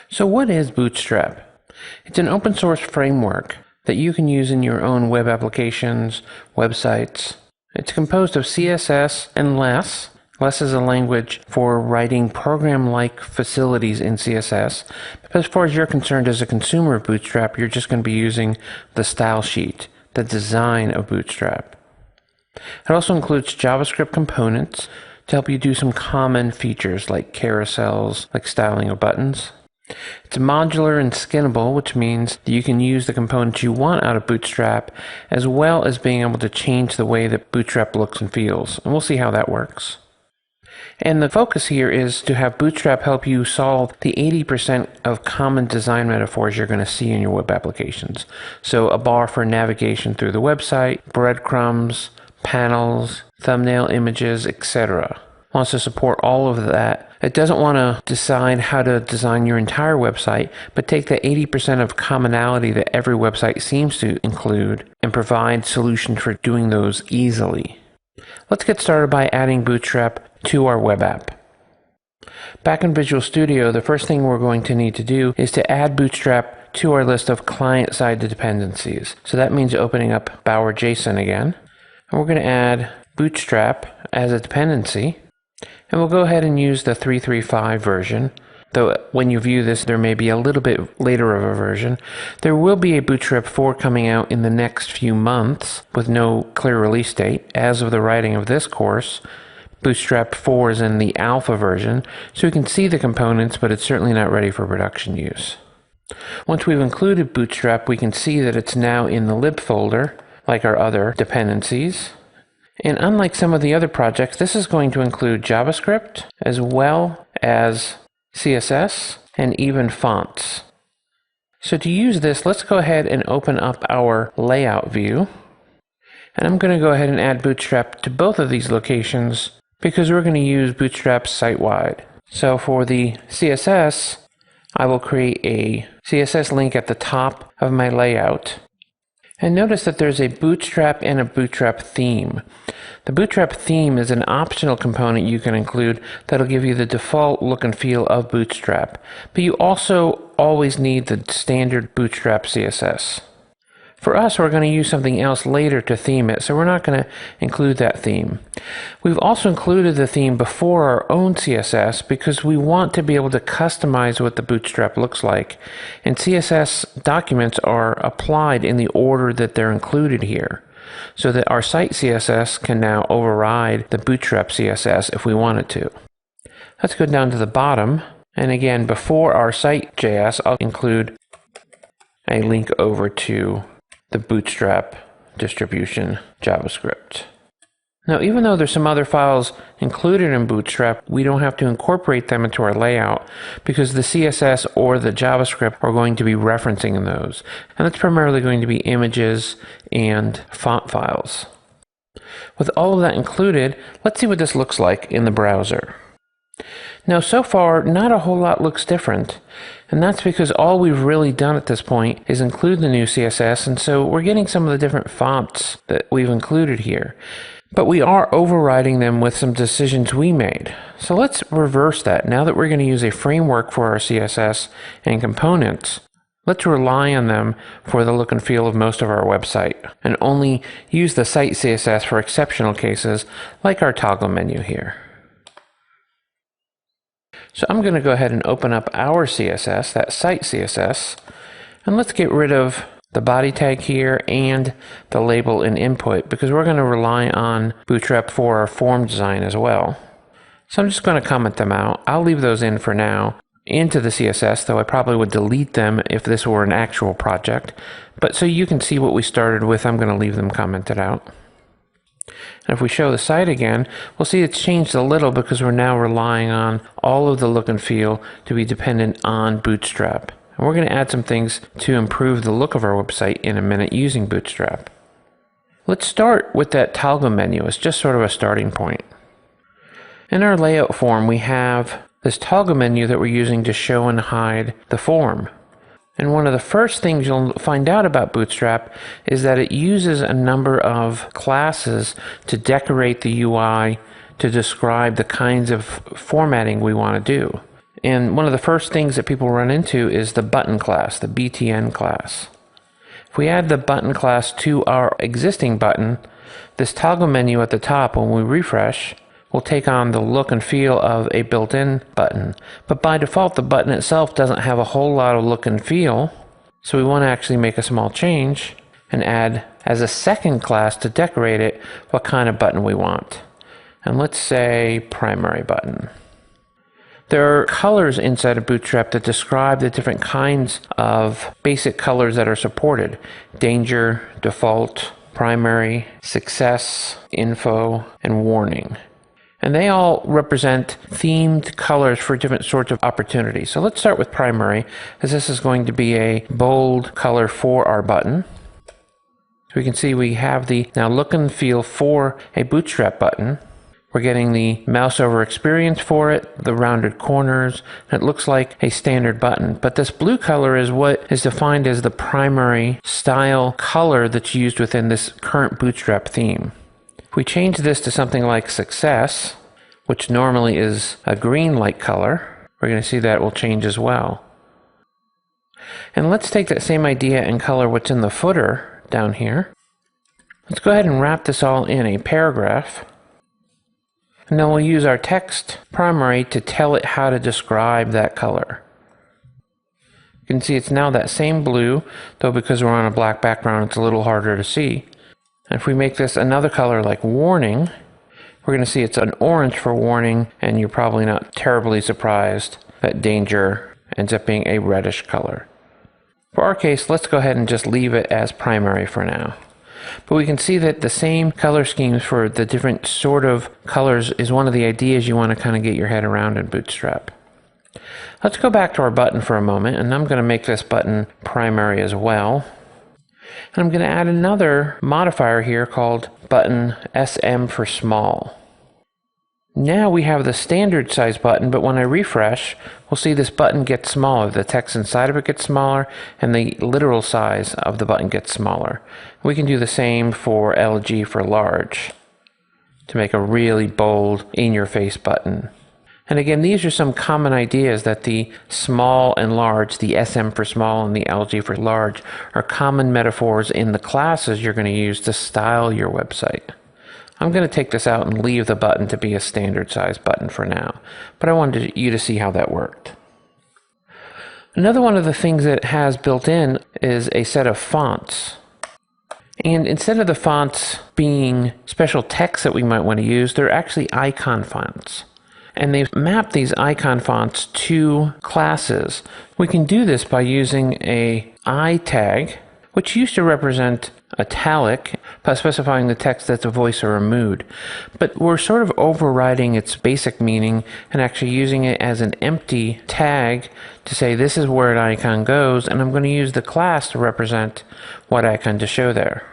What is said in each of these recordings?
So what is Bootstrap? It's an open source framework that you can use in your own web applications, websites. It's composed of CSS and Less. Less is a language for writing program-like facilities in CSS. But as far as you're concerned as a consumer of Bootstrap, you're just going to be using the style sheet, the design of Bootstrap. It also includes JavaScript components to help you do some common features like carousels, like styling of buttons. It's modular and skinnable, which means that you can use the components you want out of Bootstrap, as well as being able to change the way that Bootstrap looks and feels. And we'll see how that works. And the focus here is to have Bootstrap help you solve the 80% of common design metaphors you're going to see in your web applications. So a bar for navigation through the website, breadcrumbs, panels, thumbnail images, etc. It wants to support all of that. It doesn't want to decide how to design your entire website, but take the 80% of commonality that every website seems to include and provide solutions for doing those easily. Let's get started by adding Bootstrap to our web app. Back in Visual Studio, the first thing we're going to need to do is to add Bootstrap to our list of client-side dependencies. So that means opening up Bower.json again. And we're going to add Bootstrap as a dependency. And we'll go ahead and use the 3.3.5 version. Though when you view this, there may be a little bit later of a version. There will be a Bootstrap 4 coming out in the next few months with no clear release date. As of the writing of this course, Bootstrap 4 is in the alpha version, so we can see the components, but it's certainly not ready for production use. Once we've included Bootstrap, we can see that it's now in the lib folder, like our other dependencies. And unlike some of the other projects, this is going to include JavaScript, as well as CSS, and even fonts. So to use this, let's go ahead and open up our layout view. And I'm going to go ahead and add Bootstrap to both of these locations because we're going to use Bootstrap site-wide. So for the CSS, I will create a CSS link at the top of my layout. And notice that there's a Bootstrap and a Bootstrap theme. The Bootstrap theme is an optional component you can include that'll give you the default look and feel of Bootstrap. But you also always need the standard Bootstrap CSS. For us, we're going to use something else later to theme it, so we're not going to include that theme. We've also included the theme before our own CSS because we want to be able to customize what the Bootstrap looks like. And CSS documents are applied in the order that they're included here, so that our site CSS can now override the Bootstrap CSS if we wanted to. Let's go down to the bottom, and again, before our site.js, I'll include a link over to the Bootstrap distribution JavaScript. Now, even though there's some other files included in Bootstrap, we don't have to incorporate them into our layout because the CSS or the JavaScript are going to be referencing in those. And that's primarily going to be images and font files. With all of that included, let's see what this looks like in the browser. Now, so far, not a whole lot looks different. And that's because all we've really done at this point is include the new CSS, and so we're getting some of the different fonts that we've included here. But we are overriding them with some decisions we made. So let's reverse that. Now that we're going to use a framework for our CSS and components, let's rely on them for the look and feel of most of our website, and only use the site CSS for exceptional cases, like our toggle menu here. So I'm going to go ahead and open up our CSS, that site CSS, and let's get rid of the body tag here and the label and input because we're going to rely on Bootstrap for our form design as well. So I'm just going to comment them out. I'll leave those in for now into the CSS, though I probably would delete them if this were an actual project. But so you can see what we started with, I'm going to leave them commented out. And if we show the site again, we'll see it's changed a little because we're now relying on all of the look and feel to be dependent on Bootstrap. And we're going to add some things to improve the look of our website in a minute using Bootstrap. Let's start with that toggle menu as just sort of a starting point. In our layout form, we have this toggle menu that we're using to show and hide the form. And one of the first things you'll find out about Bootstrap is that it uses a number of classes to decorate the UI to describe the kinds of formatting we want to do. And one of the first things that people run into is the button class, the BTN class. If we add the button class to our existing button, this toggle menu at the top, when we refresh, will take on the look and feel of a built-in button. But by default, the button itself doesn't have a whole lot of look and feel, so we want to actually make a small change and add as a second class to decorate it what kind of button we want. And let's say primary button. There are colors inside of Bootstrap that describe the different kinds of basic colors that are supported. Danger, default, primary, success, info, and warning. And they all represent themed colors for different sorts of opportunities. So let's start with primary, as this is going to be a bold color for our button. So we can see we have the now look and feel for a Bootstrap button. We're getting the mouse over experience for it, the rounded corners, and it looks like a standard button. But this blue color is what is defined as the primary style color that's used within this current Bootstrap theme. If we change this to something like success, which normally is a green light color, we're going to see that will change as well. And let's take that same idea and color what's in the footer down here. Let's go ahead and wrap this all in a paragraph. And then we'll use our text primary to tell it how to describe that color. You can see it's now that same blue, though because we're on a black background, it's a little harder to see. And if we make this another color like warning, we're going to see it's an orange for warning, and you're probably not terribly surprised that danger ends up being a reddish color. For our case, let's go ahead and just leave it as primary for now. But we can see that the same color schemes for the different sort of colors is one of the ideas you want to kind of get your head around in Bootstrap. Let's go back to our button for a moment, and I'm going to make this button primary as well. And I'm going to add another modifier here called button SM for small. Now we have the standard size button, but when I refresh, we'll see this button gets smaller. The text inside of it gets smaller, and the literal size of the button gets smaller. We can do the same for LG for large to make a really bold, in-your-face button. And again, these are some common ideas that the small and large, the SM for small and the LG for large, are common metaphors in the classes you're going to use to style your website. I'm going to take this out and leave the button to be a standard size button for now, but I wanted you to see how that worked. Another one of the things that it has built in is a set of fonts. And instead of the fonts being special text that we might want to use, they're actually icon fonts. And they've mapped these icon fonts to classes. We can do this by using a I tag, which used to represent italic, by specifying the text that's a voice or a mood. But we're sort of overriding its basic meaning and actually using it as an empty tag to say this is where an icon goes, and I'm going to use the class to represent what icon to show there.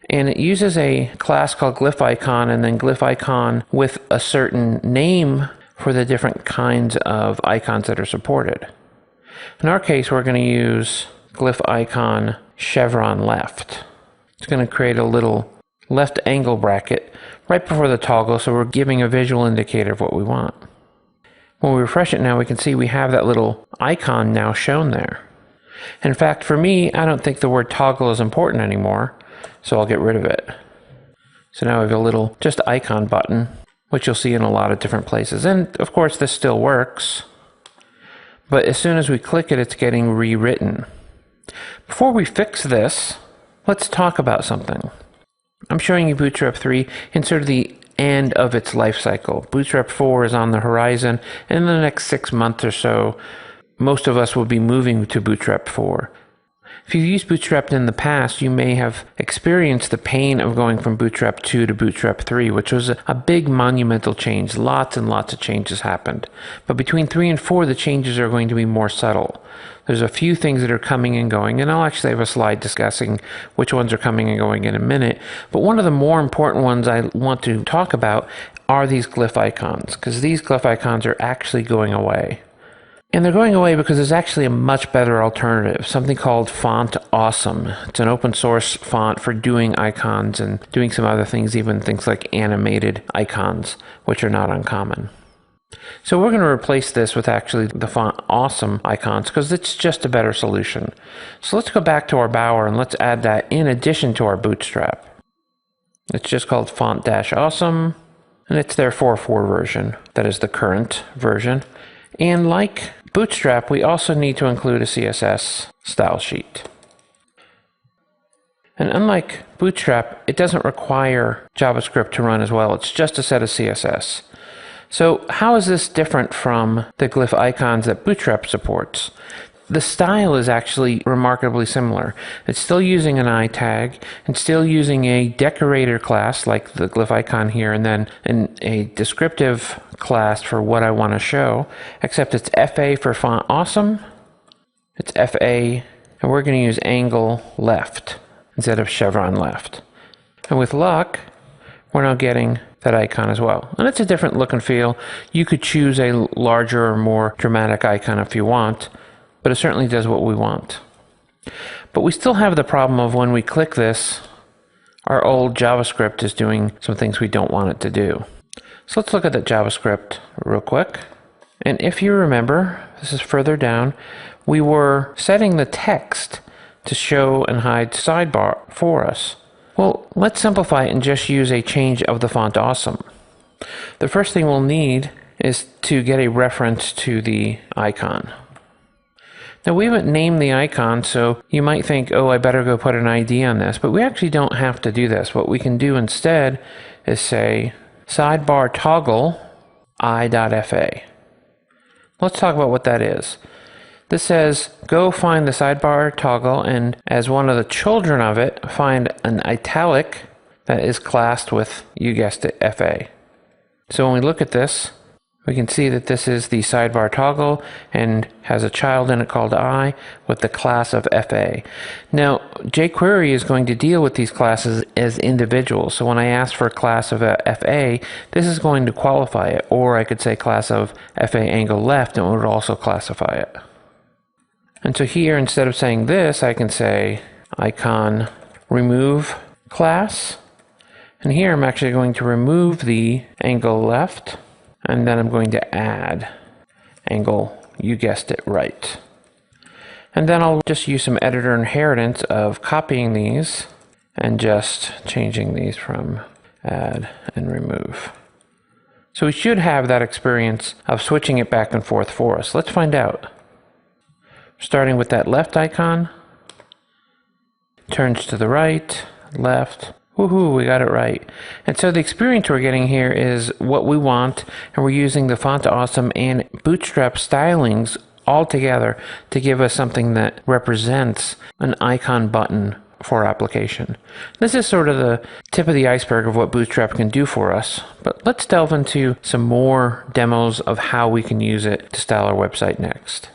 And it uses a class called glyph icon and then glyph icon with a certain name for the different kinds of icons that are supported. In our case, we're going to use glyph icon chevron left. It's going to create a little left angle bracket right before the toggle, so we're giving a visual indicator of what we want. When we refresh it now, we can see we have that little icon now shown there. In fact, for me, I don't think the word toggle is important anymore, so I'll get rid of it. So now we have a little just icon button, which you'll see in a lot of different places. And of course, this still works. But as soon as we click it, it's getting rewritten. Before we fix this, let's talk about something. I'm showing you Bootstrap 3 in sort of the end of its life cycle. Bootstrap 4 is on the horizon, and in the next 6 months or so, most of us will be moving to Bootstrap 4. If you've used Bootstrap in the past, you may have experienced the pain of going from Bootstrap 2 to Bootstrap 3, which was a big monumental change. Lots and lots of changes happened. But between 3 and 4, the changes are going to be more subtle. There's a few things that are coming and going, and I'll actually have a slide discussing which ones are coming and going in a minute. But one of the more important ones I want to talk about are these glyph icons, because these glyph icons are actually going away. And they're going away because there's actually a much better alternative, something called Font Awesome. It's an open source font for doing icons and doing some other things, even things like animated icons, which are not uncommon. So we're going to replace this with actually the font awesome icons because it's just a better solution. So let's go back to our Bower and let's add that in addition to our Bootstrap. It's just called font-awesome, and it's their 4.4 version. That is the current version. And like Bootstrap, we also need to include a CSS style sheet. And unlike Bootstrap, it doesn't require JavaScript to run as well. It's just a set of CSS. So how is this different from the glyph icons that Bootstrap supports? The style is actually remarkably similar. It's still using an I tag and still using a decorator class like the glyph icon here, and then a descriptive class for what I want to show, except it's FA for font awesome. It's FA, and we're going to use angle left instead of chevron left. And with luck, we're now getting that icon as well. And it's a different look and feel. You could choose a larger or more dramatic icon if you want, but it certainly does what we want. But we still have the problem of when we click this, our old JavaScript is doing some things we don't want it to do. So let's look at that JavaScript real quick. And if you remember, this is further down, we were setting the text to show and hide sidebar for us. Well, let's simplify it and just use a change of the font awesome. The first thing we'll need is to get a reference to the icon. Now we haven't named the icon, so you might think, oh, I better go put an ID on this, but we actually don't have to do this. What we can do instead is say sidebar toggle i.fa. Let's talk about what that is. This says, go find the sidebar toggle, and as one of the children of it, find an italic that is classed with, you guessed it, FA. So when we look at this, we can see that this is the sidebar toggle and has a child in it called I with the class of FA. Now, jQuery is going to deal with these classes as individuals. So when I ask for a class of FA, this is going to qualify it. Or I could say class of FA angle left, and it would also classify it. And so here, instead of saying this, I can say icon remove class. And here I'm actually going to remove the angle left, and then I'm going to add angle, you guessed it, right. And then I'll just use some editor inheritance of copying these and just changing these from add and remove. So we should have that experience of switching it back and forth for us. Let's find out. Starting with that left icon, turns to the right, left, woohoo, we got it right. And so the experience we're getting here is what we want, and we're using the font awesome and Bootstrap stylings all together to give us something that represents an icon button for our application. This is sort of the tip of the iceberg of what Bootstrap can do for us, but let's delve into some more demos of how we can use it to style our website next.